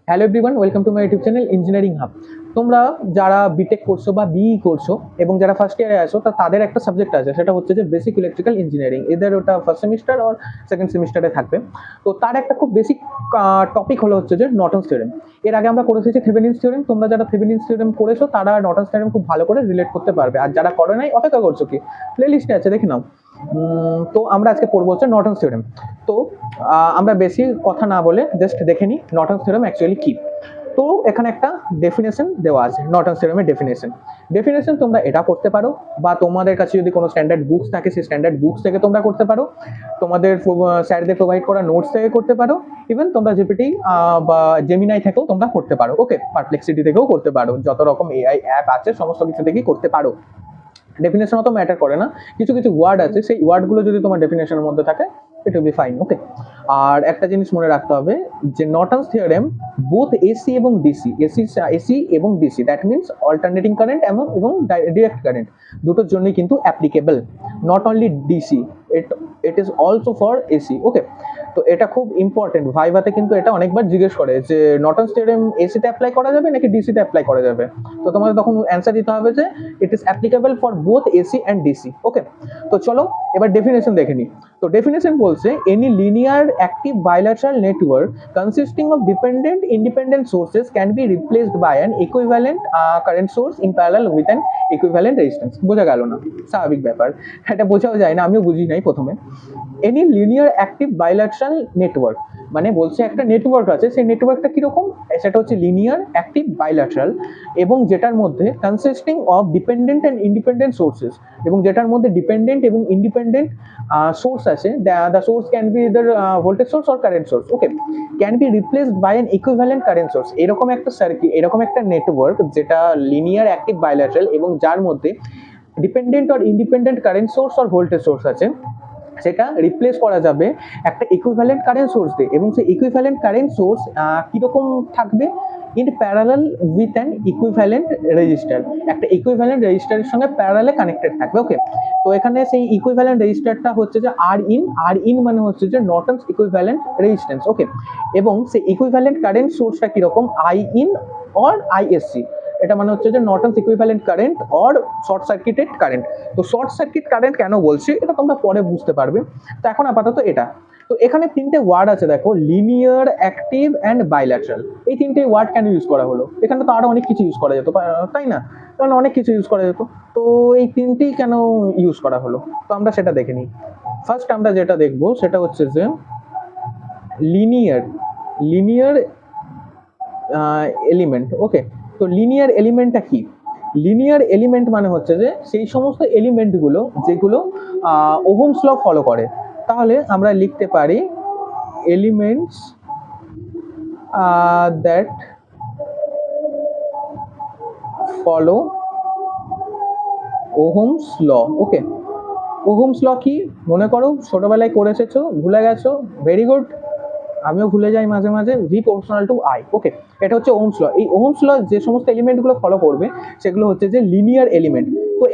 Hello everyone, welcome to my YouTube channel engineering hub. তোমরা যারা B Tech করছো বা বিই করছো এবং যারা ফার্স্ট ইয়ারে আসো তাদের একটা সাবজেক্ট আছে, সেটা হচ্ছে যে বেসিক ইলেকট্রিক্যাল ইঞ্জিনিয়ারিং। এদের ওটা ফার্স্ট সেমিস্টার আর সেকেন্ড সেমিস্টারে থাকবে। তো তার একটা খুব বেসিক টপিক হলো হচ্ছে যে নর্টনস থিওরেম। এর আগে আমরা করে এসেছি থেভেনিনস থিওরেম। তোমরা যারা থেভেনিনস থিওরেম করেছো তারা নর্টনস থিওরেম খুব ভালো করে রিলেট করতে পারবে, আর যারা করে নাই অপেক্ষা করছো কি, প্লে লিস্টে আছে দেখে নাও। তো আমরা আজকে পড়বো হচ্ছে নর্টনস থিওরেম। তো আমরা বেশি কথা না বলে জাস্ট দেখে নিই নর্টনস থিওরেম অ্যাকচুয়ালি কি। তো এখানে একটা ডেফিনেশন দেওয়া আছে, নর্টনস থিওরেমের ডেফিনেশন তোমরা এটা করতে পারো, বা তোমাদের কাছে যদি কোনো স্ট্যান্ডার্ড বুকস থাকে সেই স্ট্যান্ডার্ড বুকস থেকে তোমরা করতে পারো, তোমাদের স্যারদের প্রোভাইড করা নোটস থেকে করতে পারো, ইভেন তোমরা জিপিটি বা জেমিনাই থেকেও তোমরা করতে পারো, ওকে, পারপ্লেক্সিটি থেকেও করতে পারো, যত রকম এআই অ্যাপ আছে সমস্ত কিছু থেকেই করতে পারো। ডেফিনেশন অত ম্যাটার করে না, কিছু কিছু ওয়ার্ড আছে, সেই ওয়ার্ডগুলো যদি তোমার ডেফিনেশনের মধ্যে থাকে it will be fine, okay. আর একটা জিনিস মনে রাখতে হবে যে নর্টনস থিওরেম বোথ এসি এবং ডিসি, এসি এবং DC, that means alternating current এবং ডিরেক্ট কারেন্ট, দুটোর জন্যই কিন্তু applicable, not only DC, it is also for AC, okay. তো এটা খুব ইম্পর্টেন্ট, ভাইভাতে কিন্তু এটা অনেকবার জিজ্ঞেস করে যে নর্টনস থিওরেম এসিতে অ্যাপ্লাই করা যাবে নাকি ডিসিতে অ্যাপ্লাই করা যাবে। তো তোমাদের তখন অ্যান্সার দিতে হবে যে it is applicable for both AC and DC, okay. তো চলো এবার ডেফিনেশন দেখে নিই। তো ডেফিনেশন বলছে any linear active bilateral network consisting of dependent independent sources can be replaced by an equivalent current source in parallel with an equivalent resistance. বোঝা গেল না? স্বাভাবিক ব্যাপার, এটা বোঝাও যায় না, আমিও বুঝি নাই প্রথমে। Any linear active bilateral network মানে বলছে একটা নেটওয়ার্ক আছে, সেই নেটওয়ার্কটা কিরকম, সেটা হচ্ছে লিনিয়ার অ্যাক্টিভ বাইলেটারাল, এবং যেটার মধ্যে consisting of dependent and independent sources, এবং যেটার মধ্যে ডিপেন্ডেন্ট এবং ইন্ডিপেন্ডেন্ট সোর্স আছে, the source can be either voltage source or current source, okay, can be replaced by an equivalent current source. এরকম একটা সার্কিট, এরকম একটা নেটওয়ার্ক যেটা লিনিয়ার অ্যাক্টিভ বাইলেটারাল এবং যার মধ্যে dependent or independent current source or voltage source আছে, সেটা রিপ্লেস করা যাবে একটা ইকুইভ্যালেন্ট কারেন্ট সোর্স দিয়ে। এবং সেই ইকুইভ্যালেন্ট কারেন্ট সোর্স কীরকম থাকবে, in parallel with an equivalent register, একটা ইকুইভ্যালেন্ট রেজিস্টারের সঙ্গে প্যারালালে কানেক্টেড থাকবে, ওকে। তো এখানে সেই ইকুইভ্যালেন্ট রেজিস্টারটা হচ্ছে যে আর ইন মানে হচ্ছে যে নর্টনস ইকুইভ্যালেন্ট রেজিস্ট্যান্স, ওকে। এবং সেই ইকুইভ্যালেন্ট কারেন্ট সোর্সটা কীরকম, আই ইন অর আইএসসি, এটা মানে হচ্ছে যে Norton's equivalent current or short circuited current. তো শর্ট সার্কিট কারেন্ট কেন বলছি এটা তোমরা পরে বুঝতে পারবে, তো এখন আপাতত এটা। তো এখানে তিনটে ওয়ার্ড আছে দেখো, লিনিয়ার, অ্যাক্টিভ অ্যান্ড বাইল্যাটারাল। এই তিনটে ওয়ার্ড কেন ইউজ করা হলো, এখানে তো আরো অনেক কিছু ইউজ করা যেত, তাই না? কারণ অনেক কিছু ইউজ করা যেত, তো এই তিনটেই কেন ইউজ করা হলো, তো আমরা সেটা দেখে নিই। ফার্স্ট আমরা যেটা দেখবো সেটা হচ্ছে যে লিনিয়ার এলিমেন্ট, ওকে। তো লিনিয়ার এলিমেন্টটা কি? লিনিয়ার এলিমেন্ট মানে হচ্ছে যে সেই সমস্ত এলিমেন্টগুলো যেগুলো ওহমস ল ফলো করে। তাহলে আমরা লিখতে পারি elements that follow Ohm's law, okay. Ohm's law কি মনে করো, ছোটবেলায় করে এসেছো, ভুলে গেছো, ভেরি গুড, আমিও ভুলে যাই মাঝে মাঝে, ভি প্রপোর্শনাল টু আই, ওকে। এটা হচ্ছে ওহমস ল। এই ওহমস ল যে সমস্ত এলিমেন্টগুলো ফলো করবে সেগুলো হচ্ছে যে লিনিয়ার এলিমেন্ট। তো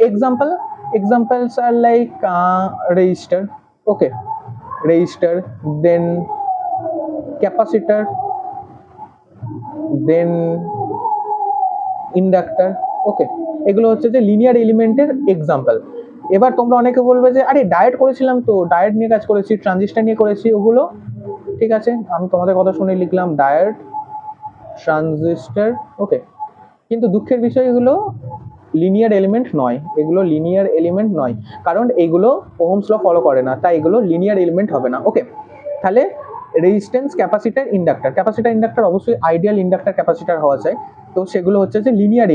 এক্সাম্পলস আর লাইক রেজিস্টার, ওকে, রেজিস্টার, দেন ক্যাপাসিটার, দেন ইন্ডাক্টর, ওকে। এগুলো হচ্ছে যে লিনিয়ার এলিমেন্টের এক্সাম্পল। এবার তোমরা অনেকে বলবে যে আরে ডায়েট করেছিলাম, তো ডায়েট নিয়ে কাজ করেছি, ট্রানজিস্টার নিয়ে করেছি, ওগুলো ঠিক আছে, আমি তোমাদের কথা শুনে লিখলাম ডায়োড, ট্রানজিস্টর, ওকে। কিন্তু দুঃখের বিষয় এগুলো লিনিয়ার এলিমেন্ট নয়, এগুলো লিনিয়ার এলিমেন্ট নয়, কারণ এগুলো ওহমস ল ফলো করে না, তাই এগুলো লিনিয়ার এলিমেন্ট হবে না, ওকে। তাহলে রেজিস্ট্যান্স, ক্যাপাসিটার ইন্ডাক্টর অবশ্যই আইডিয়াল ইন্ডাক্টর ক্যাপাসিটার হওয়া চাই, তো সেগুলো হচ্ছে যে linear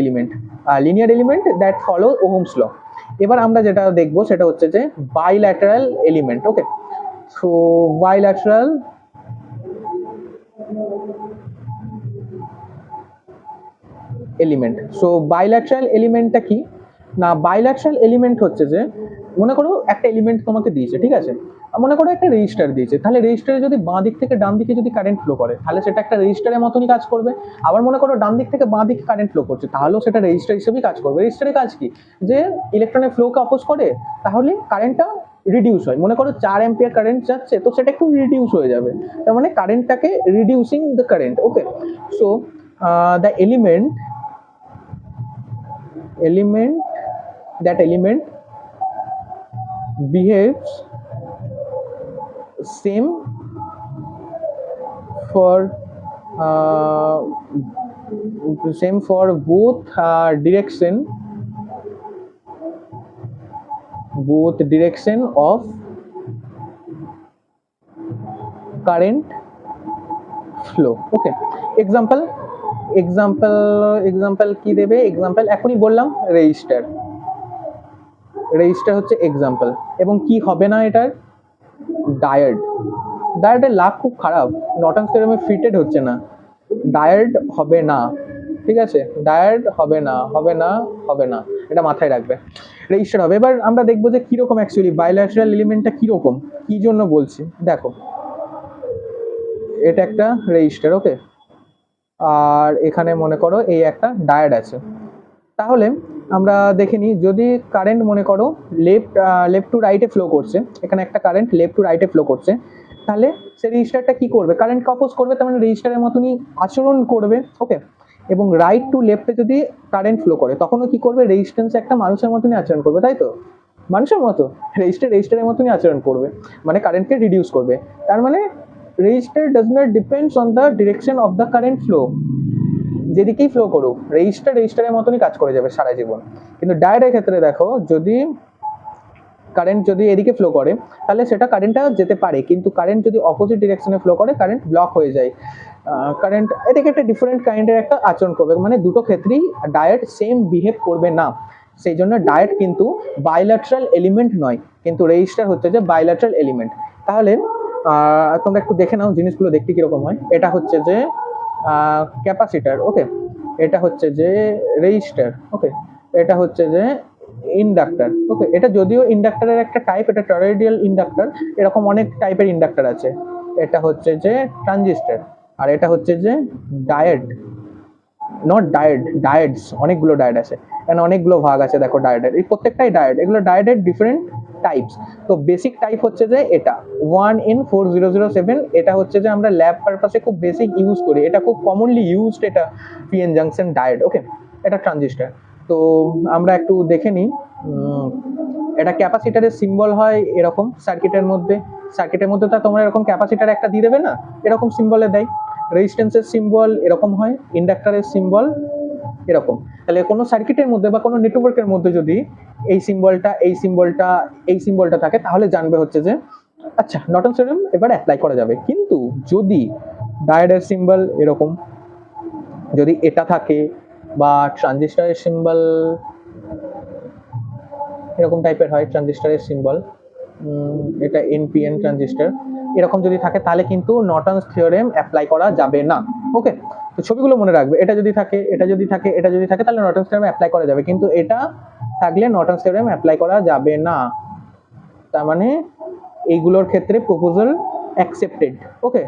element that follow Ohm's law. এবার আমরা যেটা দেখবো সেটা হচ্ছে যে bilateral element, okay. So bilateral element, so bilateral এলিমেন্টটা কি না, বাইল্যাটারাল এলিমেন্ট হচ্ছে যে মনে করো একটা এলিমেন্ট তোমাকে দিয়েছে, ঠিক আছে, মনে করো একটা রেজিস্টার দিয়েছে, তাহলে রেজিস্টারে যদি বাঁ দিক থেকে ডান দিকে যদি কারেন্ট ফ্লো করে তাহলে সেটা একটা রেজিস্টারের মতনই কাজ করবে। আবার মনে করো ডান দিক থেকে বাঁ দিকে কারেন্ট ফ্লো করছে, তাহলেও সেটা রেজিস্টার হিসেবেই কাজ করবে। রেজিস্টারের কাজ কি, যে ইলেকট্রনের ফ্লোকে অপোজ করে, তাহলে কারেন্টটা রিডিউস হয়। মনে করো 4 অ্যাম্পিয়ার কারেন্ট যাচ্ছে, তো সেটা একটু রিডিউস হয়ে যাবে, তার মানে কারেন্টটাকে reducing the current. Okay, so the element that element behaves same for both direction of current flow. Okay, example কি দেবে? এক্সাম্পল এখনই বললাম, রেজিস্টার হচ্ছে এক্সাম্পল। এবং কি হবে না এটার? ডায়োডের লাভ খুব খারাপ, নর্টনস থিওরেমে ফিটেড হচ্ছে না, ডায়োড হবে না, ঠিক আছে? ডায়োড হবে না, এটা মাথায় রাখবে। রেজিস্টার হবে। এবার আমরা দেখবো যে কিরকম অ্যাকচুয়ালি বাইল্যাটারাল এলিমেন্টটা কিরকম, কি জন্য বলছি দেখো। এটা একটা রেজিস্টার, ওকে, আর এখানে মনে করো এই একটা ডায়োড আছে। তাহলে আমরা দেখে নিই, যদি কারেন্ট মনে করো লেফট টু রাইটে ফ্লো করছে, এখানে একটা কারেন্ট লেফট টু রাইটে ফ্লো করছে, তাহলে সেই রেজিস্টারটা কি করবে? কারেন্টকে অপোজ করবে, তার মানে রেজিস্টারের মতনই আচরণ করবে। ওকে, এবং রাইট টু লেফটে যদি কারেন্ট ফ্লো করে, তখনও কি করবে? রেজিস্ট্যান্স একটা মানুষের মতনই আচরণ করবে, তাই তো? মানুষের মতো রেজিস্টারের মতনই আচরণ করবে, মানে কারেন্টকে রিডিউস করবে। তার মানে register does not depends on the direction of the current flow. যেদিকেই ফ্লো করুক, রেজিস্টারের মতনই কাজ করে যাবে সারা জীবন। কিন্তু ডায়োডের ক্ষেত্রে দেখো, কারেন্ট যদি এদিকে ফ্লো করে, তাহলে সেটা কারেন্টটা যেতে পারে, কিন্তু কারেন্ট যদি অপোজিট ডিরেকশনে ফ্লো করে, কারেন্ট ব্লক হয়ে যায়। কারেন্ট এদিকে একটা ডিফারেন্ট কাইন্ডের একটা আচরণ করবে, মানে দুটো ক্ষেত্রেই ডায়োড সেম বিহেভ করবে না। সেই জন্য ডায়োড কিন্তু বাইল্যাটারাল এলিমেন্ট নয়, কিন্তু রেজিস্টার হচ্ছে যে বাইল্যাটারাল এলিমেন্ট। তাহলে তোমরা একটু দেখে নাও জিনিসগুলো দেখতে কিরকম হয়। এটা হচ্ছে যে ক্যাপাসিটার, ওকে, এটা হচ্ছে যে রেজিস্টার, ওকে, এটা হচ্ছে যে ইন্ডাক্টর, ওকে। এটা যদিও ইন্ডাক্টরের একটা টাইপ, এটা টরয়েডিয়াল ইন্ডাক্টর, এরকম অনেক টাইপের ইন্ডাক্টর আছে। এটা হচ্ছে যে ট্রানজিস্টর, আর এটা হচ্ছে যে ডায়োড, ডায়োডস, অনেকগুলো ডায়োড আছে, এখানে অনেকগুলো ভাগ আছে দেখো ডায়োডের, এই প্রত্যেকটাই ডায়োড, এগুলো ডায়োডের ডিফারেন্ট টাইপস। তো বেসিক টাইপ হচ্ছে যে এটা 1N4007, এটা হচ্ছে যে আমরা ল্যাব পারপাসে খুব বেসিক ইউজ করি, এটা খুব কমনলি ইউজড, এটা পিএন জাংশন ডায়োড, ওকে। এটা ট্রানজিস্টর। তো আমরা একটু দেখে নিই, এটা ক্যাপাসিটারের সিম্বল হয় এরকম সার্কিটের মধ্যে তো তোমরা এরকম ক্যাপাসিটার একটা দিয়ে দেবে না, এরকম সিম্বলে দেয়। রেজিস্ট্যান্সের সিম্বল এরকম হয়, ইন্ডাক্টরের সিম্বল এরকম। তাহলে কোনো সার্কিটের মধ্যে বা কোনো নেটওয়ার্কের মধ্যে যদি এই সিম্বলটা থাকে, তাহলে জানবে হচ্ছে যে আচ্ছা নর্টনস থিওরেম এবার অ্যাপ্লাই করা যাবে। কিন্তু যদি ডায়োডের সিম্বল এরকম যদি এটা থাকে, বা ট্রানজিস্টরের সিম্বল এরকম টাইপের হয়, ট্রানজিস্টরের সিম্বল এটা এনপিএন ট্রানজিস্টর, এরকম যদি থাকে, তাহলে কিন্তু নর্টনস থিওরেম অ্যাপ্লাই করা যাবে না। ওকে, তো ছবিগুলো মনে রাখবে, এটা যদি থাকে, তাহলে নর্টনস থিওরেম অ্যাপ্লাই করা যাবে, কিন্তু এটা থাকলে নর্টনস থিওরেম অ্যাপ্লাই করা যাবে না। তার মানে এইগুলোর ক্ষেত্রে প্রপোজাল অ্যাকসেপ্টেড, ওকে,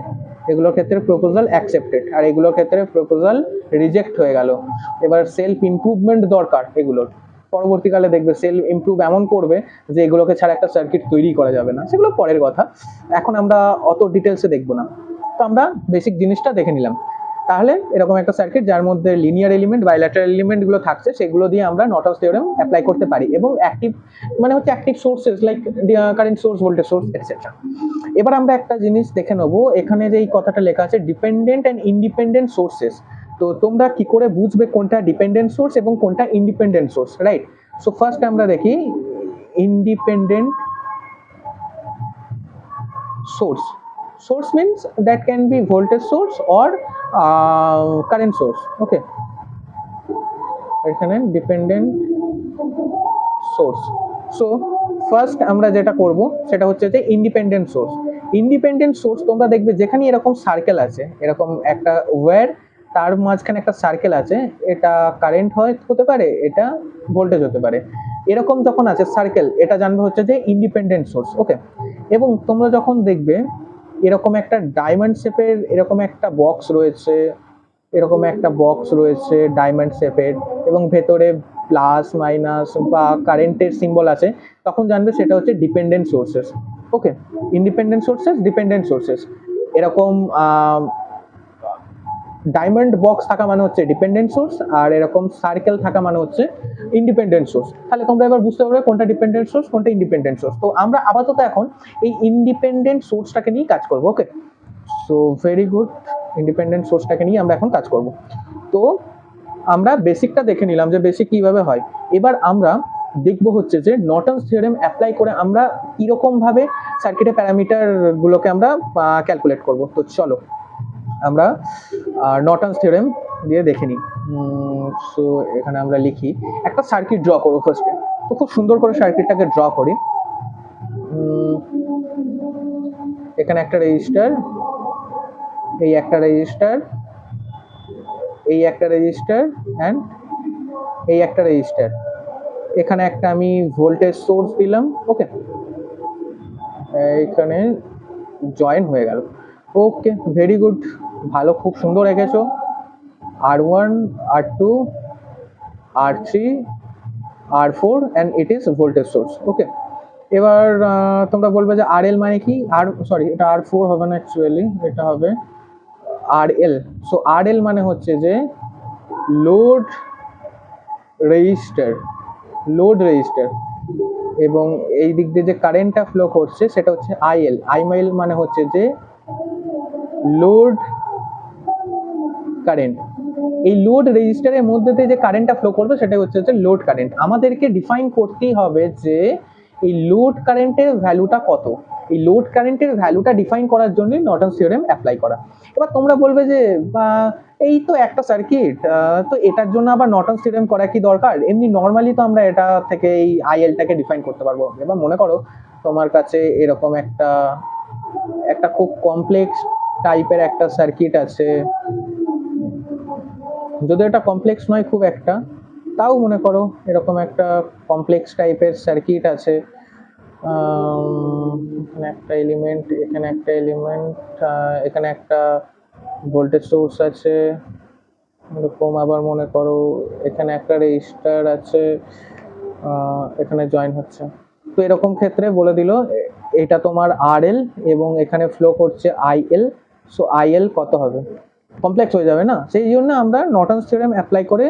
এগুলোর ক্ষেত্রে প্রপোজাল অ্যাকসেপ্টেড, আর এগুলোর ক্ষেত্রে প্রপোজাল রিজেক্ট হয়ে গেল। এবার সেলফ ইমপ্রুভমেন্ট দরকার এগুলোর, পরবর্তীকালে দেখবে সেলফ ইমপ্রুভ এমন করবে যে এগুলোকে ছাড়া একটা সার্কিট তৈরি করা যাবে না। সেগুলো পরের কথা, এখন আমরা অত ডিটেলসে দেখবো না। তো আমরা বেসিক জিনিসটা দেখে নিলাম। তাহলে এরকম একটা সার্কিট যার মধ্যে লিনিয়ার এলিমেন্ট, বাইল্যাটারাল এলিমেন্টগুলো থাকছে, সেগুলো দিয়ে আমরা নর্টনস থিওরেম অ্যাপ্লাই করতে পারি। এবং অ্যাক্টিভ মানে হচ্ছে active sources like current source, voltage source, etcetera. এবার আমরা একটা জিনিস দেখে নেবো, এখানে যে এই কথাটা লেখা আছে ডিপেন্ডেন্ট অ্যান্ড ইন্ডিপেন্ডেন্ট সোর্সেস। তো তোমরা কি করে বুঝবে কোনটা ডিপেন্ডেন্ট সোর্স এবং কোনটা independent source, right? So first আমরা দেখি independent source. Source means that can be voltage source or current source, okay. এখানে ডিপেন্ডেন্ট সোর্স। সো ফার্স্ট আমরা যেটা করব সেটা হচ্ছে যে ইন্ডিপেন্ডেন্ট সোর্স। তোমরা দেখবে যেখানে এরকম সার্কেল আছে, এরকম একটা ওয়্যার, তার মাঝখানে একটা সার্কেল আছে, এটা কারেন্ট হতে পারে, এটা ভোল্টেজ হতে পারে, এরকম যখন আছে সার্কেল, এটা জানবে হচ্ছে যে ইন্ডিপেন্ডেন্ট সোর্স, ওকে। এবং তোমরা যখন দেখবে এরকম একটা ডায়মন্ড শেপের এরকম একটা বক্স রয়েছে, ডায়মন্ড শেপের, এবং ভেতরে প্লাস মাইনাস বা কারেন্টের সিম্বল আছে, তখন জানবে সেটা হচ্ছে ডিপেন্ডেন্ট সোর্সেস। ওকে, ইন্ডিপেন্ডেন্ট সোর্সেস, ডিপেন্ডেন্ট সোর্সেস, এরকম ডায়মন্ড বক্স থাকা মানে হচ্ছে ডিপেন্ডেন্ট সোর্স, আর এরকম সার্কেল থাকা মানে হচ্ছে ইন্ডিপেন্ডেন্ট সোর্স। তাহলে তোমরা এবার বুঝতে পারবে কোনটা ডিপেন্ডেন্ট সোর্স, কোনটা ইন্ডিপেন্ডেন্ট সোর্স। তো আমরা আপাতত এখন এই ইন্ডিপেন্ডেন্ট সোর্সটাকে নিয়ে কাজ করবো। ওকে, সো ভেরি গুড, ইন্ডিপেন্ডেন্ট সোর্সটাকে নিয়ে আমরা এখন কাজ করব। তো আমরা বেসিকটা দেখে নিলাম যে বেসিক কিভাবে হয়। এবার আমরা দেখবো হচ্ছে যে নর্টনস থিওরেম অ্যাপ্লাই করে আমরা কিরকম ভাবে সার্কিটের প্যারামিটার গুলোকে আমরা ক্যালকুলেট করব। তো চলো আমরা নর্টনস থিওরেম দিয়ে দেখে নিই। সো এখানে আমরা লিখি, একটা সার্কিট ড্র করবো ফার্স্টে। তো খুব সুন্দর করে সার্কিটটাকে ড্র করি। এখানে একটা রেজিস্টার, এই একটা রেজিস্টার, এই একটা রেজিস্টার অ্যান্ড এই একটা রেজিস্টার, এখানে একটা আমি ভোল্টেজ সোর্স দিলাম। ওকে, এখানে জয়েন হয়ে গেল। ওকে, ভেরি গুড, ভালো, খুব সুন্দর এঁকেছো। R1, R2, R3, R4 and it is voltage source. Okay, এবার তোমরা বলবে যে RL মানে কি, সরি এটা R4 হবে না, অ্যাকচুয়ালি এটা হবে RL। সো RL মানে হচ্ছে যে লোড রেজিস্টার, লোড রেজিস্টার, এবং এই দিক দিয়ে যে কারেন্টটা ফ্লো করছে সেটা হচ্ছে IL। IL মানে হচ্ছে যে লোড কারেন্ট। এই লোড রেজিস্টারের মধ্যে দিয়ে যে কারেন্টটা ফ্লো করবে সেটা হচ্ছে যে লোড কারেন্ট। আমাদেরকে ডিফাইন করতেই হবে যে এই লোড কারেন্টের ভ্যালুটা কত। এই লোড কারেন্টের ভ্যালুটা ডিফাইন করার জন্য নর্টনস থিওরেম অ্যাপ্লাই করা। এবার তোমরা বলবে যে এই তো একটা সার্কিট, তো এটার জন্য আবার নর্টনস থিওরেম করা কি দরকার, এমনি নর্মালি তো আমরা এটা থেকে এই IL-টাকে ডিফাইন করতে পারবো। এবার মনে করো তোমার কাছে এরকম একটা খুব কমপ্লেক্স টাইপের একটা সার্কিট আছে, যদি এটা কমপ্লেক্স নয় খুব একটা, তাও মনে করো এরকম একটা কমপ্লেক্স টাইপের সার্কিট আছে। এখানে একটা এলিমেন্ট, এখানে একটা এলিমেন্ট, এখানে একটা ভোল্টেজ সোর্স আছে, এরকম। আবার মনে করো এখানে একটা রেজিস্টার আছে, এখানে জয়েন হচ্ছে। তো এরকম ক্ষেত্রে বলে দিল এটা তোমার RL এবং এখানে ফ্লো করছে IL। সো IL কত হবে, কমপ্লেক্স হয়ে যাবে না। সেই জন্য আমরা নর্টনস থিওরেম অ্যাপ্লাই করে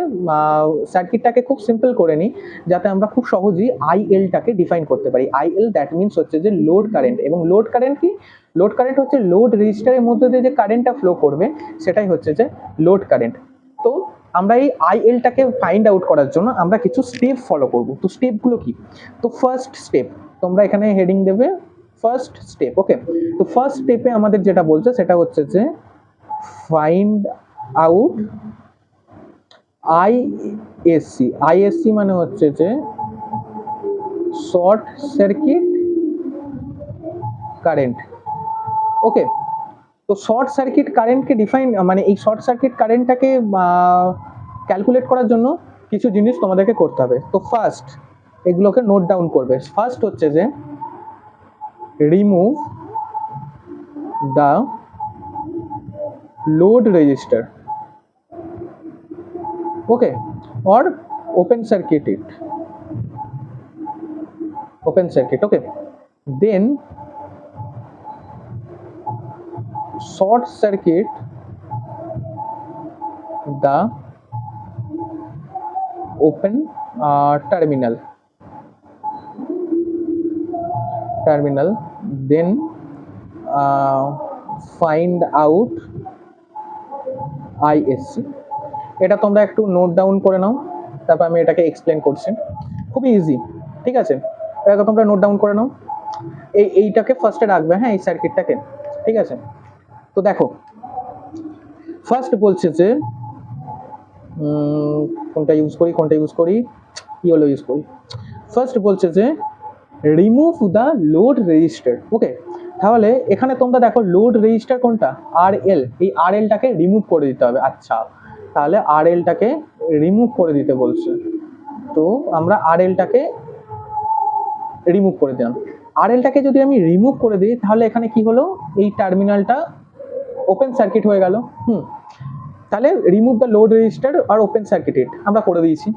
সার্কিটটাকে খুব সিম্পল করে নিই, যাতে আমরা খুব সহজেই IL-টাকে ডিফাইন করতে পারি। IL দ্যাট মিনস হচ্ছে যে লোড কারেন্ট, এবং লোড কারেন্ট কি, লোড কারেন্ট হচ্ছে লোড রেজিস্টারের মধ্যে দিয়ে যে কারেন্টটা ফ্লো করবে সেটাই হচ্ছে যে লোড কারেন্ট। তো আমরা এই IL-টাকে ফাইন্ড আউট করার জন্য আমরা কিছু স্টেপ ফলো করব। তো স্টেপগুলো কি, তো ফার্স্ট স্টেপ তোমরা এখানে হেডিং দেবে ফার্স্ট স্টেপ। ওকে, তো ফার্স্ট স্টেপে আমাদের যেটা বলছে সেটা হচ্ছে যে ফাইন্ড আউট ISC। ISC মানে হচ্ছে যে শর্ট সার্কিট কারেন্ট। ওকে, তো শর্ট সার্কিট কারেন্টকে ডিফাইন, মানে এই শর্ট সার্কিট কারেন্টটাকে ক্যালকুলেট করার জন্য কিছু জিনিস তোমাদেরকে করতে হবে। তো ফার্স্ট এগুলোকে নোট ডাউন করবে। ফার্স্ট হচ্ছে যে remove the load resistor, okay, or open circuit it, open circuit. Okay, then short circuit the open terminal, then find out ISC। এটা তোমরা একটু নোট ডাউন করে নাও, তারপর আমি এটাকে এক্সপ্লেন করছি। খুবই ইজি, ঠিক আছে, এটা তোমরা নোট ডাউন করে নাও। এইটাকে ফার্স্টে রাখবে, হ্যাঁ, এই সার্কিটটাকে, ঠিক আছে। তো দেখো ফার্স্ট বলছে যে কোনটা ইউজ করি ইয়েলো ইউজ করি। ফার্স্ট বলছে যে রিমুভ দ্য লোড রেজিস্টার। ওকে, তাহলে এখানে তোমরা দেখো লোড রেজিস্টার কোনটা, RL। এই RL-টাকে রিমুভ করে দিতে হবে। আচ্ছা, তাহলে RL-টাকে রিমুভ করে দিতে বলছে, তো আমরা RL-টাকে রিমুভ করে দিলাম। RL-টাকে যদি আমি রিমুভ করে দিই তাহলে এখানে কি হলো, এই টার্মিনালটা ওপেন সার্কিট হয়ে গেল। তাহলে রিমুভ দ্য লোড রেজিস্টার আর ওপেন সার্কিটেড আমরা করে দিয়েছি।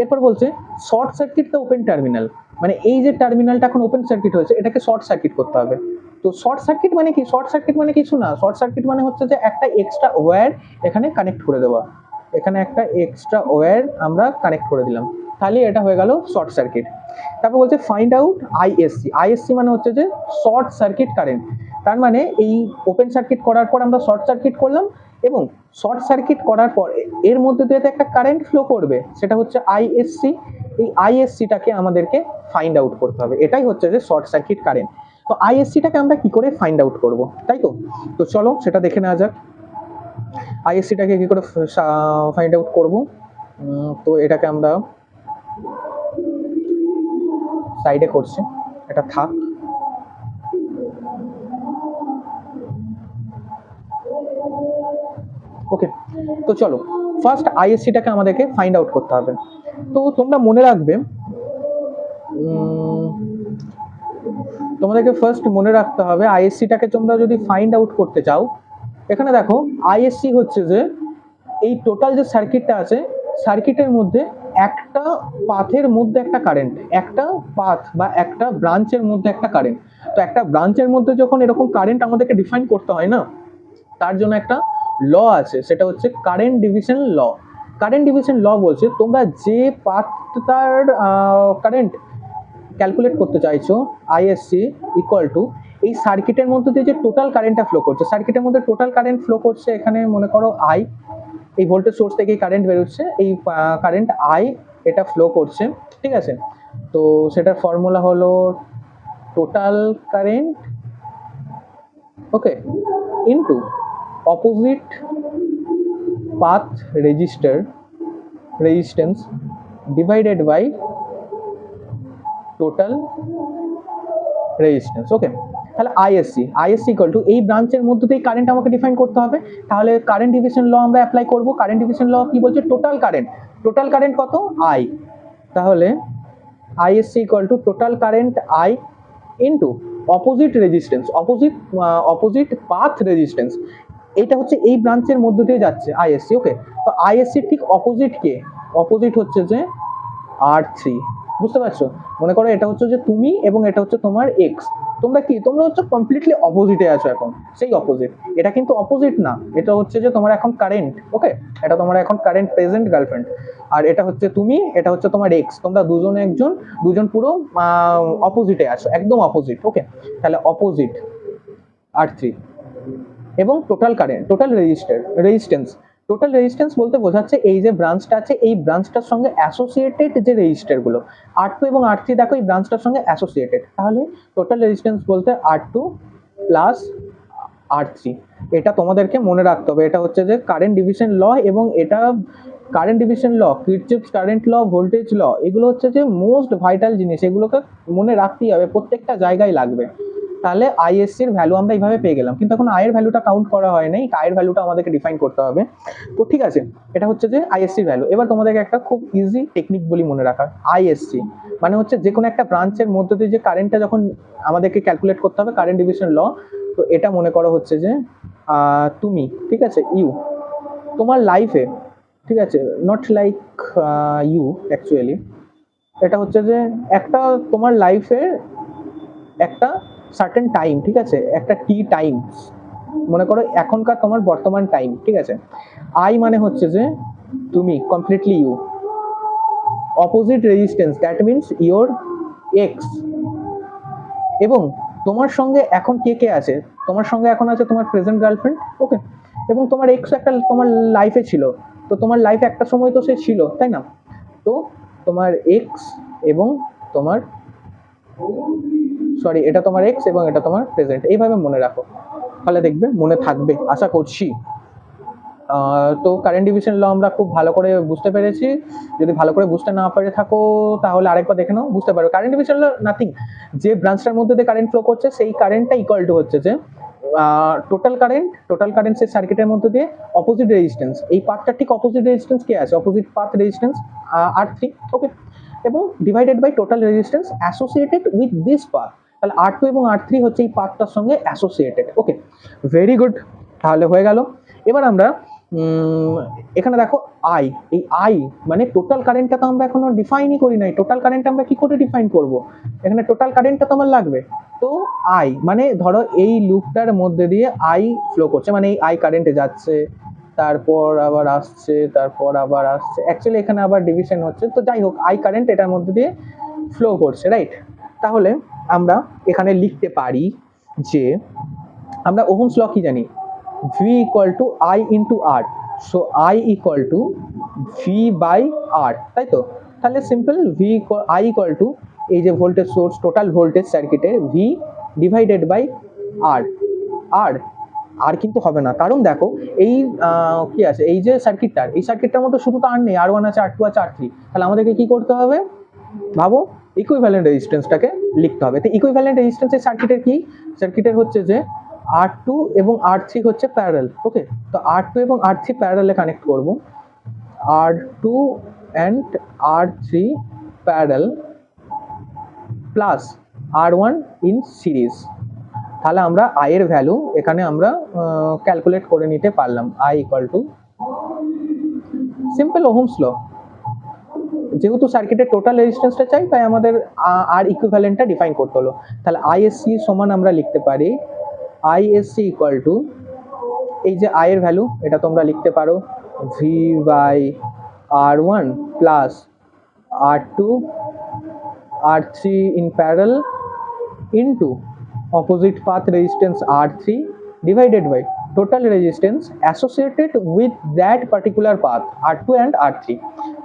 এরপর বলছে short circuit the open terminal, মানে এই যে টার্মিনালটা এখন ওপেন সার্কিট হয়েছে এটাকে শর্ট সার্কিট করতে হবে। তো শর্ট সার্কিট মানে কি? শর্ট সার্কিট মানে কিছু না, শর্ট সার্কিট মানে হচ্ছে যে একটা এক্সট্রা ওয়্যার এখানে কানেক্ট করে দেওয়া, এখানে একটা এক্সট্রা ওয়্যার আমরা কানেক্ট করে দিলাম, তাহলে এটা হয়ে গেল শর্ট সার্কিট। তারপর বলছে ফাইন্ড আউট আইএসসি। আইএসসি মানে হচ্ছে যে শর্ট সার্কিট কারেন্ট, তার মানে এই ওপেন সার্কিট করার পর আমরা শর্ট সার্কিট করলাম এবং শর্ট সার্কিট করার পর এর মধ্যে দিয়ে একটা কারেন্ট ফ্লো করবে, সেটা হচ্ছে আইএসসি। এই আইএসসিটাকে আমাদেরকে ফাইন্ড আউট করতে হবে, এটাই হচ্ছে যে শর্ট সার্কিট কারেন্ট। তো আইএসসিটাকে আমরা কি করে ফাইন্ড আউট করব, তাই তো? তো চলো সেটা দেখে নেওয়া যাক, আইএসসিটাকে কি করে ফাইন্ড আউট করব। তো এটাকে আমরা সাইডে করছি, এটা থাক। ওকে, তো চলো ফার্স্ট আইএসসিটাকে আমাদেরকে ফাইন্ড আউট করতে হবে। তো তোমরা মনে রাখবে, তোমাদেরকে ফার্স্ট মনে রাখতে হবে আইএসসিটাকে তোমরা যদি ফাইন্ড আউট করতে চাও, এখানে দেখো আইএসসি হচ্ছে যে এই টোটাল যে সার্কিটটা আছে সার্কিটের মধ্যে একটা পাথের মধ্যে একটা কারেন্ট, একটা পাথ বা একটা ব্রাঞ্চের মধ্যে একটা কারেন্ট। তো একটা ব্রাঞ্চের মধ্যে যখন এরকম কারেন্ট আমাদেরকে ডিফাইন করতে হয় না, তার জন্য একটা ল আছে, সেটা হচ্ছে কারেন্ট ডিভিশন ল। কারেন্ট ডিভিশন ল বলছে তোমরা যে পাথটার কারেন্ট ক্যালকুলেট করতে চাইছো আইএসসি ইকুয়াল টু এই সার্কিটের মধ্যে দিয়ে যে টোটাল কারেন্টটা ফ্লো করছে, সার্কিটের মধ্যে টোটাল কারেন্ট ফ্লো করছে এখানে মনে করো আই, এই ভোল্টেজ সোর্স থেকে কারেন্ট বেরোচ্ছে, এই কারেন্ট আই এটা ফ্লো করছে, ঠিক আছে? তো সেটার ফর্মুলা হলো total current, okay, into opposite path resistance divided by total resistance. Okay, তাহলে আইএসসি ইকুয়াল টু এই ব্রাঞ্চের মধ্যে দিয়ে কারেন্ট আমাকে ডিফাইন করতে হবে, তাহলে কারেন্ট ডিভিশন ল আমরা অ্যাপ্লাই করব। কারেন্ট ডিভিশন ল কি বলছে? টোটাল কারেন্ট কত? আই। তাহলে ISC equal to total current I into opposite resistance, opposite path resistance, এটা হচ্ছে এই ব্রাঞ্চের মধ্যে দিয়ে যাচ্ছে আইএসসি। ওকে, তো আইএসসির ঠিক অপোজিট কে? অপোজিট হচ্ছে যে R3, বুঝতে পারছো? মনে করো এটা হচ্ছে যে তুমি এবং এটা হচ্ছে তোমার এক্স, তোমরা কি, তোমরা হচ্ছে কমপ্লিটলি অপোজিটে আছো এখন, সেই অপোজিট। এটা কিন্তু অপোজিট না, এটা হচ্ছে যে তোমার এখন কারেন্ট, ওকে, এটা তোমার এখন কারেন্ট প্রেজেন্ট গার্লফ্রেন্ড, আর এটা হচ্ছে তুমি, এটা হচ্ছে তোমার এক্স, তোমরা দুজন পুরো অপোজিটে আছো, একদম অপোজিট। ওকে, তাহলে অপোজিট R3 এবং টোটাল কারেন্ট, টোটাল রেজিস্ট্যান্স বলতে বোঝাচ্ছে এই যে ব্রাঞ্চটা আছে এই ব্রাঞ্চটার সঙ্গে অ্যাসোসিয়েটেড যে রেজিস্টারগুলো R2 এবং R3 দেখো এই ব্রাঞ্চটার সঙ্গে অ্যাসোসিয়েটেড, তাহলে টোটাল রেজিস্ট্যান্স বলতে R2 প্লাস R3। এটা তোমাদেরকে মনে রাখতে হবে, এটা হচ্ছে যে কারেন্ট ডিভিশন ল, এবং এটা কারেন্ট ডিভিশন ল, কিরচপস কারেন্ট ল, ভোল্টেজ ল, এগুলো হচ্ছে যে মোস্ট ভাইটাল জিনিস, এগুলোকে মনে রাখতেই হবে, প্রত্যেকটা জায়গায় লাগবে। তাহলে আইএসসির ভ্যালু আমরা এইভাবে পেয়ে গেলাম, কিন্তু এখন আয়ের ভ্যালুটা কাউন্ট করা হয় নাই, আয়ের ভ্যালুটা আমাদেরকে ডিফাইন করতে হবে। তো ঠিক আছে, এটা হচ্ছে যে আইএসসির ভ্যালু। এবার তোমাদেরকে একটা খুব ইজি টেকনিক বলি মনে রাখার, আইএসসি মানে হচ্ছে যে কোনো একটা ব্রাঞ্চের মধ্যে দিয়ে যে কারেন্টটা যখন আমাদেরকে ক্যালকুলেট করতে হবে, কারেন্ট ডিভিশন ল। তো এটা মনে করো হচ্ছে যে তুমি, ঠিক আছে, ইউ, তোমার লাইফে, ঠিক আছে, নট লাইক ইউ অ্যাকচুয়ালি, এটা হচ্ছে যে একটা তোমার লাইফে একটা সার্টেন টাইম, ঠিক আছে, একটা টি টাইম, মনে করো এখনকার তোমার বর্তমান টাইম, ঠিক আছে। আই মানে হচ্ছে যে তুমি, completely you, opposite resistance that means your X, এবং তোমার সঙ্গে এখন কে কে আছে? তোমার সঙ্গে এখন আছে তোমার প্রেজেন্ট গার্লফ্রেন্ড, ওকে, এবং তোমার এক্স একটা তোমার লাইফে ছিল, তো তোমার লাইফে একটা সময় তো সে ছিল, তাই না? তো তোমার এক্স এবং তোমার, সরি, এটা তোমার এক্স এবং এটা তোমার প্রেজেন্ট, এইভাবে মনে রাখো, তাহলে দেখবে মনে থাকবে আশা করছি। তো কারেন্ট ডিভিশন ল আমরা খুব ভালো করে বুঝতে পেরেছি, যদি ভালো করে বুঝতে না পারে থাকো তাহলে আরেকবার দেখে নাও, বুঝতে পারো। কারেন্ট ডিভিশন ল নাথিং, যে ব্রাঞ্চটার মধ্যে দিয়ে কারেন্ট ফ্লো করছে সেই কারেন্টটা ইকুয়াল টু হচ্ছে যে টোটাল কারেন্ট সেই সার্কিটের মধ্যে দিয়ে অপোজিট রেজিস্ট্যান্স, এই পাথটা ঠিক অপোজিট রেজিস্ট্যান্স কে আছে? Opposite path resistance R3, okay, এবং divided by total resistance associated with this path, তাহলে R2 এবং R3 হচ্ছে এই পাথটার সঙ্গে অ্যাসোসিয়েটেড। ওকে, ভেরি গুড, তাহলে হয়ে গেল। এবার আমরা এখানে দেখো আই, এই আই মানে টোটাল কারেন্টটা তো আমরা এখনো ডিফাইনই করি নাই। টোটাল কারেন্ট আমরা কি করে ডিফাইন করব? এখানে টোটাল কারেন্টটা তো আমার লাগবে। তো আই মানে ধরো এই লুপটার মধ্যে দিয়ে আই ফ্লো করছে, মানে এই আই কারেন্টে যাচ্ছে, তারপর আবার আসছে, তারপর আবার আসছে, অ্যাকচুয়ালি এখানে আবার ডিভিশন হচ্ছে। তো যাই হোক, আই কারেন্ট এটার মধ্যে দিয়ে ফ্লো করছে, রাইট? তাহলে আমরা এখানে লিখতে পারি যে আমরা ওহমস ল কি জানি, V equal to I into R. So I equal to V by R, তাই তো? তাহলে সিম্পল আই ইকুয়াল টু এই যে ভোল্টেজ সোর্স, টোটাল ভোল্টেজ সার্কিটের ভি ডিভাইডেড বাই আর। আর আর কিন্তু হবে না, কারণ দেখো এই কি আছে, এই যে সার্কিটটার, এই সার্কিটটার মধ্যে শুধু তো আর নেই, আর ওয়ান আছে, আর টু আছে, আর থ্রি। তাহলে আমাদেরকে কি করতে হবে, ভাবো, ইকুইভ্যালেন্ট রেজিস্ট্যান্সটাকে লিখতে হবে। তো ইকুইভ্যালেন্ট রেজিস্ট্যান্সের সার্কিটের কি, সার্কিটের হচ্ছে যে R2 এবং R3 হচ্ছে প্যারালাল, ওকে? তো R2 এবং R3 প্যারালালে কানেক্ট করব, R2 and R3 parallel plus R1 in series. তাহলে আমরা I এর ভ্যালু এখানে আমরা ক্যালকুলেট করে নিতে পারলাম। I equal to simple Ohm's law, যেহেতু সার্কিটের টোটাল রেজিস্ট্যান্সটা চাই, তাই আমাদের আর ইকুইভ্যালেন্টটা ডিফাইন করতে হলো। তাহলে আইএসসি সমান আমরা লিখতে পারি আইএসসি ইকুয়াল টু, এই যে আই এর ভ্যালু এটা তোমরা লিখতে পারো V by R one plus R two R three in parallel into opposite path resistance R three divided by total resistance associated with that particular path R2 and R3।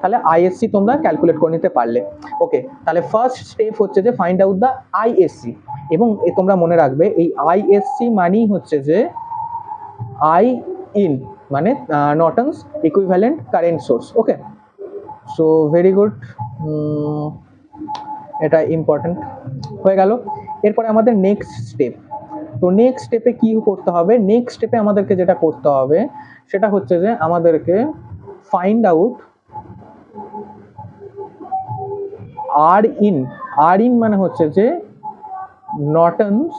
তাহলে ISC তোমরা calculate করে নিতে পারলে, ওকে? তাহলে first step হচ্ছে যে find out the ISC, এবং তোমরা মনে রাখবে এই ISC মানেই হচ্ছে যে I in মানে নর্টনস ইকুইভ্যালেন্ট কারেন্ট সোর্স, ওকে? সো ভেরি গুড, এটা ইম্পর্টেন্ট হয়ে গেল। এরপরে আমাদের নেক্সট স্টেপ, তো নেক্সট স্টেপে কি করতে হবে, নেক্সট স্টেপে আমাদেরকে যেটা করতে হবে সেটা হচ্ছে যে আমাদেরকে find out R in. R in মানে হচ্ছে যে Norton's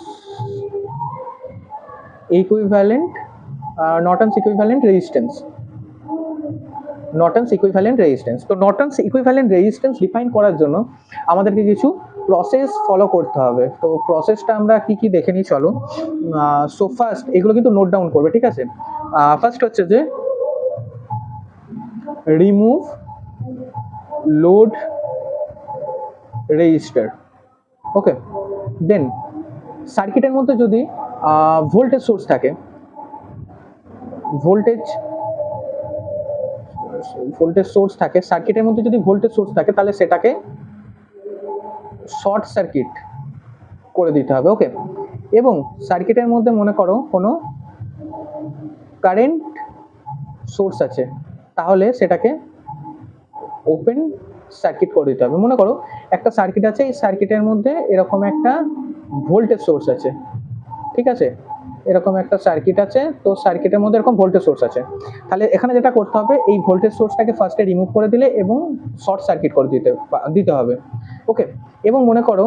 equivalent, Norton's equivalent resistance, Norton's equivalent resistance. তো নর্টনস ইকুইভ্যালেন্ট রেজিস্ট্যান্স ডিফাইন করার জন্য আমাদেরকে কিছু প্রসেস ফলো করতে হবে। তো প্রসেসটা আমরা কি কি দেখে নিই, চলো। সো ফার্স্ট এগুলো কিন্তু নোট ডাউন করবে, ঠিক আছে? ফার্স্ট হচ্ছে যে রিমুভ লোড রেজিস্টার, ওকে? দেন সার্কিটের মধ্যে যদি ভোল্টেজ সোর্স থাকে, ভোল্টেজ সোর্স থাকে সার্কিটের মধ্যে, যদি ভোল্টেজ সোর্স থাকে তাহলে সেটাকে শর্ট সার্কিট করে দিতে হবে, ওকে? এবং সার্কিটের মধ্যে মনে করো কোনো কারেন্ট সোর্স আছে, তাহলে সেটাকে ওপেন সার্কিট করে দিতে হবে। মনে করো একটা সার্কিট আছে, এই সার্কিটের মধ্যে এরকম একটা ভোল্টেজ সোর্স আছে, ঠিক আছে? এরকম একটা সার্কিট আছে, তো সার্কিটের মধ্যে এরকম ভোল্টেজ সোর্স আছে। তাহলে এখানে যেটা করতে হবে, এই ভোল্টেজ সোর্সটাকে ফার্স্টে রিমুভ করে দিলে এবং শর্ট সার্কিট করে দিতে হবে, ওকে? এবং মনে করো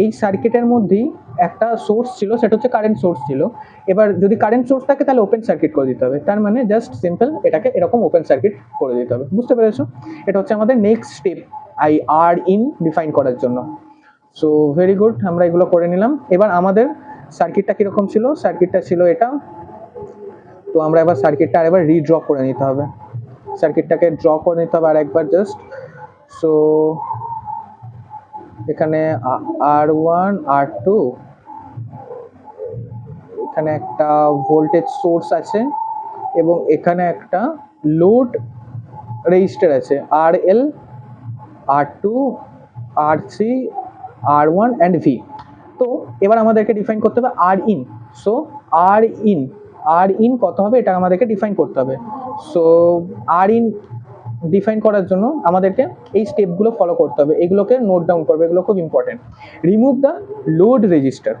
এই সার্কিটের মধ্যেই একটা সোর্স ছিল, সেটা হচ্ছে কারেন্ট সোর্স ছিল। এবার যদি কারেন্ট সোর্স থাকে তাহলে ওপেন সার্কিট করে দিতে হবে। তার মানে জাস্ট সিম্পল এটাকে এরকম ওপেন সার্কিট করে দিতে হবে, বুঝতে পেরেছো? এটা হচ্ছে আমাদের next step I R in define করার জন্য। সো ভেরি গুড, আমরা এগুলো করে নিলাম। এবার আমাদের সার্কিটটা কীরকম ছিল, সার্কিটটা ছিল এটা। তো আমরা এবার সার্কিটটা আরেকবার রিড্র করে নিতে হবে, সার্কিটটাকে ড্র করে নিতে হবে আর একবার জাস্ট। সো এখানে R1 R2, এখানে একটা ভোল্টেজ সোর্স আছে এবং এখানে একটা লোড রেজিস্টার আছে RL R2 R3 R1 and V। তো এবার আমাদেরকে ডিফাইন করতে হবে আর ইন। সো আর ইন কত হবে এটা আমাদেরকে ডিফাইন করতে হবে। সো আর ইন ডিফাইন করার জন্য আমাদেরকে এই স্টেপগুলো ফলো করতে হবে, এগুলোকে নোট ডাউন করবে, এগুলো খুব important. Remove the load register.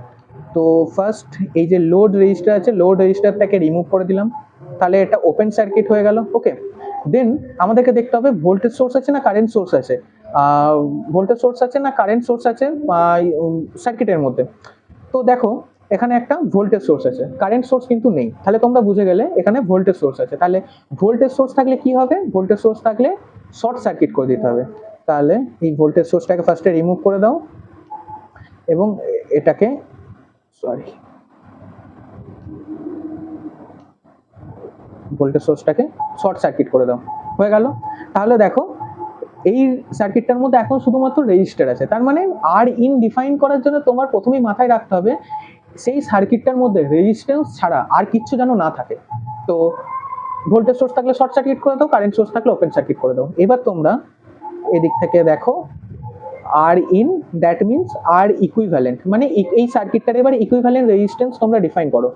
তো ফার্স্ট এই যে লোড রেজিস্টার আছে, লোড রেজিস্টারটাকে রিমুভ করে দিলাম, তাহলে এটা ওপেন সার্কিট হয়ে গেল, ওকে? দেন আমাদেরকে দেখতে হবে ভোল্টেজ সোর্স আছে না কারেন্ট সোর্স আছে, ভোল্টেজ সোর্স আছে না কারেন্ট সোর্স আছে সার্কিটের মধ্যে। তো দেখো এখানে একটা ভোল্টেজ সোর্স আছে, কারেন্ট সোর্স কিন্তু নেই, তাহলে তোমরা বুঝে গেলে এখানে ভোল্টেজ সোর্স আছে। তাহলে ভোল্টেজ সোর্স থাকলে কি হবে, ভোল্টেজ সোর্স থাকলে শর্ট সার্কিট করে দিতে হবে। তাহলে এই ভোল্টেজ সোর্সটাকে ফার্স্টে রিমুভ করে দাও এবং এটাকে ভোল্টেজ সোর্সটাকে শর্ট সার্কিট করে দাও, হয়ে গেল। তাহলে দেখো এই সার্কিটটার মধ্যে এখন শুধুমাত্র রেজিস্টার আছে, তার মানে আর ইন ডিফাইন করার জন্য তোমার প্রথমেই মাথায় রাখতে হবে সেই সার্কিটটার মধ্যে রেজিস্ট্যান্স ছাড়া আর কিচ্ছু যেন না থাকে। তো ভোল্টেজ সোর্স থাকলে শর্ট সার্কিট করে দাও, কারেন্ট সোর্স থাকলে ওপেন সার্কিট করে দাও। এবার তোমরা এদিক থেকে দেখো R in, that means R equivalent, মানে এই সার্কিটটার এবার ইকুইভ্যালেন্ট রেজিস্ট্যান্স তোমরা ডিফাইন করো।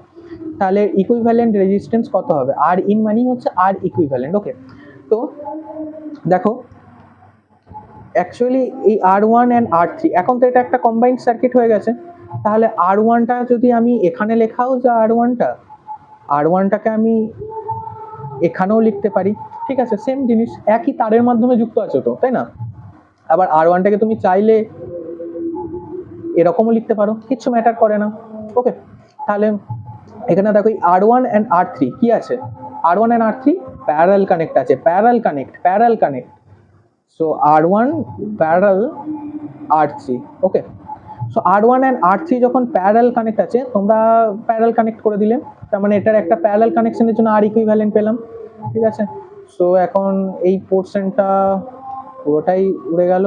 তাহলে ইকুইভ্যালেন্ট রেজিস্ট্যান্স কত হবে, আর ইন মানেই হচ্ছে আর ইকুইভ্যালেন্ট। ওকে, তো দেখো অ্যাকচুয়ালি এই R1 অ্যান্ড R3 এখন তো এটা একটা কম্বাইন্ড সার্কিট হয়ে গেছে। তাহলে R1টা যদি আমি এখানে লেখাও যে R1টাকে আমি এখানেও লিখতে পারি, ঠিক আছে, সেম জিনিস, একই তারের মাধ্যমে যুক্ত আছে তো, তাই না? আবার R1টাকে তুমি চাইলে এরকমও লিখতে পারো, কিচ্ছু ম্যাটার করে না। ওকে, তাহলে এখানে দেখো R1 অ্যান্ড R3 কি আছে, R1 and R3 parallel connect আছে, parallel connect. So R1 parallel R3, okay. So R1 and R3 যখন প্যারালাল কানেক্ট আছে, তোমরা প্যারালাল কানেক্ট করে দিলে, তার মানে এটার একটা প্যারালাল কানেকশনের জন্য আর ইকুইভ্যালেন্ট পেলাম, ঠিক আছে। সো এখন এই পোর্শনটা পুরোটাই উড়ে গেল,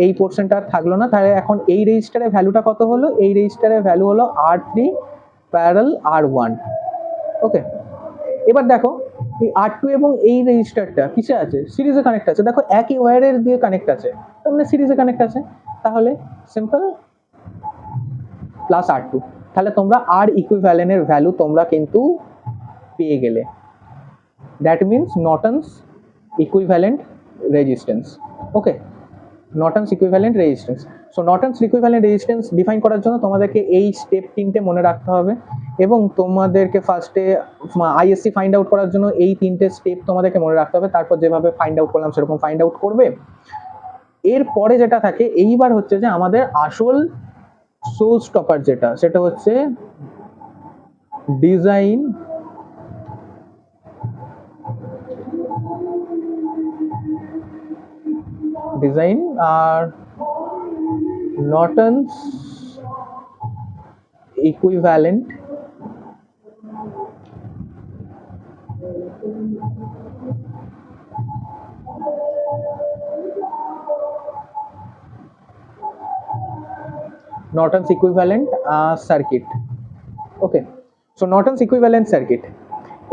এই পোর্শনটা আর থাকলো না। তাহলে এখন এই রেজিস্টারের ভ্যালুটা কত হলো, এই রেজিস্টারের ভ্যালু হলো R3 প্যারালাল R1, ওকে। এবার দেখো এই R2 এবং এই রেজিস্টারটা কিসে আছে, সিরিজে কানেক্ট আছে, দেখো একই ওয়্যারের দিয়ে কানেক্ট আছে, তার মানে সিরিজে কানেক্ট আছে। তাহলে সিম্পল প্লাস R2, তাহলে তোমরা আর ইকুইভ্যালেন্টের ভ্যালু তোমরা কিন্তু পেয়ে গেলে, that means Norton's equivalent resistance. Okay, Norton's equivalent resistance. So Norton's equivalent resistance define করার জন্য তোমাদেরকে এই স্টেপ 3টে মনে রাখতে হবে, এবং তোমাদেরকে ফার্স্টে আইএসসি ফাইন্ড আউট করার জন্য এই 3টে স্টেপ তোমাদেরকে মনে রাখতে হবে। তারপর যেভাবে ফাইন্ড আউট করলাম সেরকম ফাইন্ড আউট করবে। এরপরে যেটা থাকে এইবার হচ্ছে যে আমাদের আসল শো স্টপার যেটা, সেটা হচ্ছে ডিজাইন আর নর্টনস ইকুইভ্যালেন্ট নর্টনস ইকুইভ্যালেন্ট সার্কিট। ওকে, সো নর্টনস ইকুইভ্যালেন্ট সার্কিট।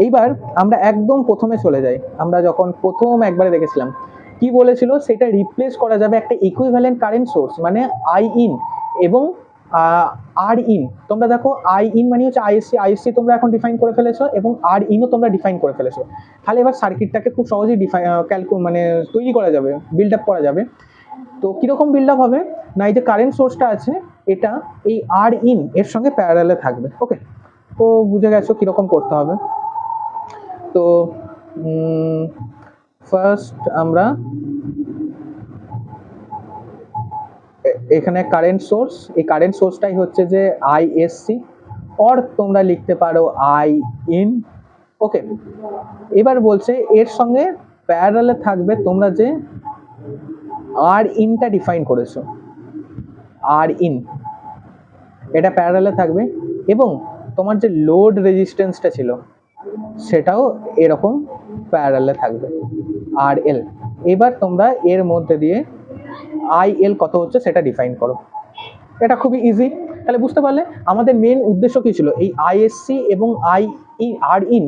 এইবার আমরা একদম প্রথমে চলে যাই, আমরা যখন প্রথম একবারে দেখেছিলাম কি বলেছিল, সেটা রিপ্লেস করা যাবে একটা ইকুইভ্যালেন্ট কারেন্ট সোর্স, মানে আই ইন এবং আর ইন। তোমরা দেখো আই ইন মানে হচ্ছে আইএসসি তোমরা এখন ডিফাইন করে ফেলেছো, এবং আর ইনও তোমরা ডিফাইন করে ফেলেছো। তাহলে এবার সার্কিটটাকে খুব সহজেই মানে তৈরি করা যাবে, বিল্ড আপ করা যাবে। তো কিরকম বিল্ড আপ হবে না, এই যে কারেন্ট সোর্সটা আছে এটা এই আর ইন এর সঙ্গে প্যারালালে থাকবে। ওকে, তো বুঝে গেছো কিরকম করতে হবে। তো ফার্স্ট আমরা এখানে কারেন্ট সোর্স, এই কারেন্ট সোর্সটাই হচ্ছে যে আইএসসি, অর তোমরা লিখতে পারো আই ইন। ওকে, এবার বলছে এর সঙ্গে প্যারালালে থাকবে তোমরা যে আর ইনটা ডিফাইন করেছো, আর ইন এটা প্যারালালে থাকবে, এবং তোমার যে লোড রেজিস্ট্যান্সটা ছিল সেটাও এরকম প্যারালালে থাকবে, আর এল। এবার তোমরা এর মধ্যে দিয়ে আই এল কত হচ্ছে সেটা ডিফাইন করো, এটা খুবই ইজি। তাহলে বুঝতে পারলে আমাদের মেন উদ্দেশ্য কি ছিল, এই আইএসসি এবং আর ইন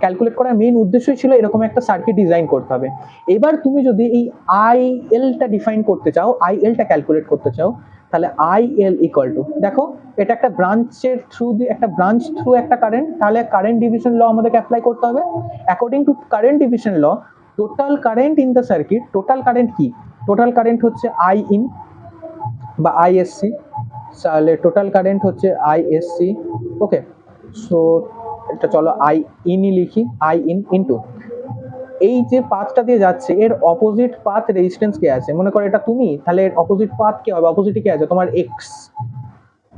ক্যালকুলেট করার মেন উদ্দেশ্যই ছিল এরকম একটা সার্কিট ডিজাইন করতে হবে। এবার তুমি যদি এই আই এলটা ডিফাইন করতে চাও, আই এলটা ক্যালকুলেট করতে চাও, তাহলে আই এল ইকুয়াল টু, দেখো এটা একটা ব্রাঞ্চের থ্রু দিয়ে, একটা ব্রাঞ্চ থ্রু একটা কারেন্ট, তাহলে কারেন্ট ডিভিশন ল আমাদেরকে অ্যাপ্লাই করতে হবে। According to current division law, total current in the circuit, total current কি, টোটাল কারেন্ট হচ্ছে আই ইন বা আইএসসি, তাহলে টোটাল কারেন্ট হচ্ছে আইএসসি। ওকে, সো এটা চলো আই ইনই লিখি, আই ইন ইনটু এই যে পাথটা দিয়ে যাচ্ছে এর অপোজিট পাথ রেজিস্ট্যান্স কে আছে, মনে করো এটা তুমি, তাহলে এর অপোজিট পাথ কি হবে, অপোজিটে কি আছে তোমার এক্স,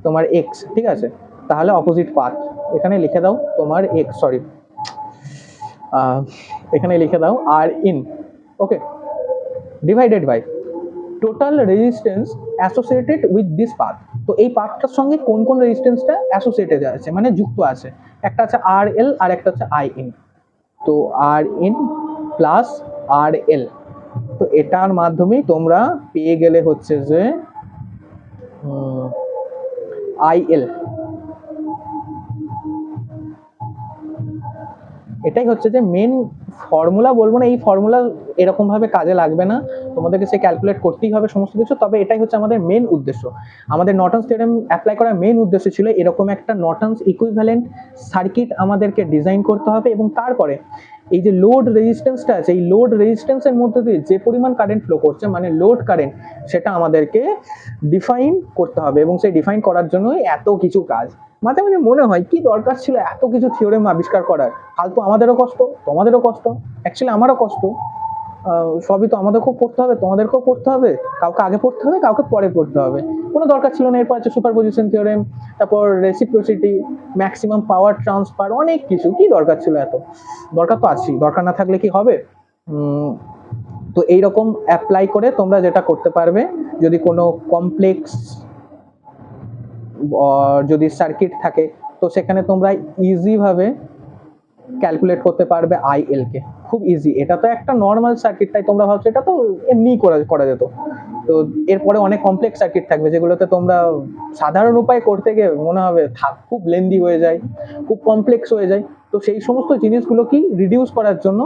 তোমার এক্স, ঠিক আছে, তাহলে অপোজিট পাথ এখানে লিখে দাও তোমার এক্স, সরি এখানে লিখে দাও R in, okay, divided by total resistance associated with this path. তো এই পাথটার সঙ্গে কোন কোন রেজিস্ট্যান্সটা অ্যাসোসিয়েটেড আছে, মানে যুক্ত আছে, একটা আছে আর এল আর একটা হচ্ছে আই ইন। তো আর ইন প্লাস আর এল, তো এটার মাধ্যমেই তোমরা পেয়ে গেলে হচ্ছে যে আই এল। এটাই হচ্ছে যে মেন ফর্মুলা, বলবো না এই ফর্মুলা এরকম ভাবে কাজে লাগবে না, তোমাদেরকে সে ক্যালকুলেট করতেই হবে সমস্ত কিছু, তবে এটাই হচ্ছে আমাদের মেন উদ্দেশ্য। আমাদের নর্টনস থিওরেম অ্যাপ্লাই করার মেন উদ্দেশ্য ছিল এরকম একটা নর্টনস ইকুইভ্যালেন্ট সার্কিট আমাদেরকে ডিজাইন করতে হবে, এবং তারপরে এই যে লোড রেজিস্ট্যান্সটা আছে, এই লোড রেজিস্ট্যান্সের মধ্যে দিয়ে যে পরিমাণ কারেন্ট ফ্লো করছে, মানে লোড কারেন্ট, সেটা আমাদেরকে ডিফাইন করতে হবে, এবং সেই ডিফাইন করার জন্যই এত কিছু কাজ। মাঝে মাঝে মনে হয় কি দরকার ছিল এত কিছু থিওরেম আবিষ্কার করার, ফালতু আমাদেরও কষ্ট, তোমাদেরও কষ্ট, অ্যাকচুয়ালি আমারও কষ্ট, সবই তো আমাদেরকেও পড়তে হবে, তোমাদেরকেও পড়তে হবে, কাউকে আগে পড়তে হবে, কাউকে পরে পড়তে হবে, কোনো দরকার ছিল না। এরপর আছে সুপারপজিশন থিওরেম, তারপর রেসিপ্রোসিটি, ম্যাক্সিমাম পাওয়ার ট্রান্সফার, অনেক কিছু, কি দরকার ছিল এত, দরকার তো আছেই, দরকার না থাকলে কি হবে। তো এইরকম অ্যাপ্লাই করে তোমরা যেটা করতে পারবে, যদি কোনো কমপ্লেক্স যদি সার্কিট থাকে, তো সেখানে তোমরা ইজিভাবে ক্যালকুলেট করতে পারবে আইএল কে, খুব ইজি। এটা তো একটা নর্মাল সার্কিট, তাই তোমরা ভাবছো এটা তো এমনি করা যেত, তো এরপরে অনেক কমপ্লেক্স সার্কিট থাকবে যেগুলোতে তোমরা সাধারণ উপায়ে করতে গিয়ে মনে হবে খুব লেন্দি হয়ে যায়, খুব কমপ্লেক্স হয়ে যায়। তো সেই সমস্ত জিনিসগুলো কি রিডিউস করার জন্য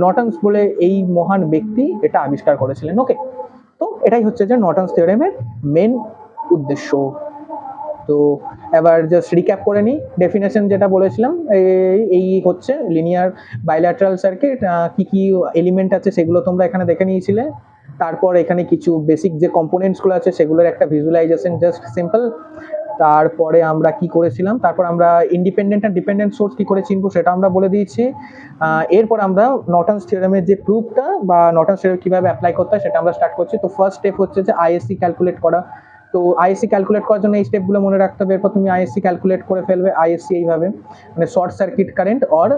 নর্টনস বলে এই মহান ব্যক্তি এটা আবিষ্কার করেছিলেন, ওকে। তো এটাই হচ্ছে যে নর্টনস থিওরেমের মেন উদ্দেশ্য। তো এবার জাস্ট রিক্যাপ করে নিই, ডেফিনেশন যেটা বলেছিলাম, এই হচ্ছে লিনিয়ার বাইল্যাটারাল সার্কিট, কি কি এলিমেন্ট আছে সেগুলো তোমরা এখানে দেখে নিয়েছিলে। তারপর এখানে কিছু বেসিক যে কম্পোনেন্টসগুলো আছে সেগুলোর একটা ভিজুয়ালাইজেশন, জাস্ট সিম্পল। তারপরে আমরা কি করেছিলাম, তারপর আমরা ইন্ডিপেন্ডেন্ট আর ডিপেন্ডেন্ট সোর্স কি করে চিনবো সেটা আমরা বলে দিয়েছি। এরপর আমরা নর্টনস থিওরেমের যে প্রুফটা বা নর্টনস থিওরেম কিভাবে অ্যাপ্লাই করতে হয় সেটা আমরা স্টার্ট করছি। তো ফার্স্ট স্টেপ হচ্ছে যে আইএসসি ক্যালকুলেট করা। তো আইএসসি ক্যালকুলেট করার জন্য এই স্টেপগুলো মনে রাখতে হবে। এরপর তুমি আইএসসি ক্যালকুলেট করে ফেলবে। আইএসসি এইভাবে, মানে short circuit current or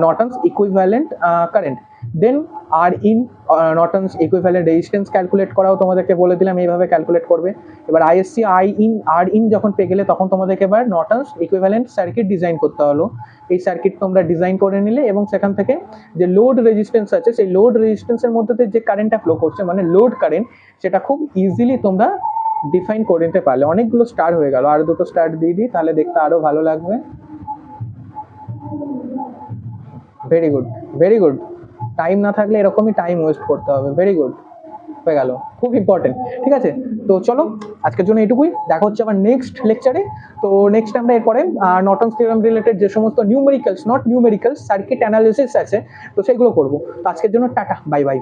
Norton's equivalent current. Then R in, Norton's equivalent resistance calculate করাও তোমাদেরকে বলে দিলাম, এইভাবে ক্যালকুলেট করবে। এবার আইএসসি আর ইন যখন পেয়ে গেলে তখন তোমাদেরকে এবার নর্টনস ইকুইভ্যালেন্ট সার্কিট ডিজাইন করতে হলো। এই সার্কিট তোমরা ডিজাইন করে নিলে, এবং সেখান থেকে যে লোড রেজিস্ট্যান্স আছে সেই লোড রেজিস্ট্যান্সের মধ্যে যে কারেন্টটা ফ্লো করছে, মানে লোড কারেন্ট, সেটা খুব ইজিলি তোমরা ডিফাইন করে নিতে পারলে। অনেকগুলো স্টার হয়ে গেল, আর দুটো স্টার দিয়ে দিই তাহলে দেখতে আরো ভালো লাগবে। Very good, very good. Time না থাকলে এরকমই টাইম ওয়েস্ট করতে হবে। ভেরি গুড, হয়ে গেল, খুব ইম্পর্টেন্ট। ঠিক আছে, তো চলো আজকের জন্য এটুকুই, দেখা হচ্ছে আবার নেক্সট লেকচারে। তো নেক্সট আমরা এরপরে নর্টনস থিওরেম রিলেটেড যে সমস্ত numericals, not numericals, circuit analysis আছে, তো সেগুলো করবো। তো আজকের জন্য টাটা, বাই বাই।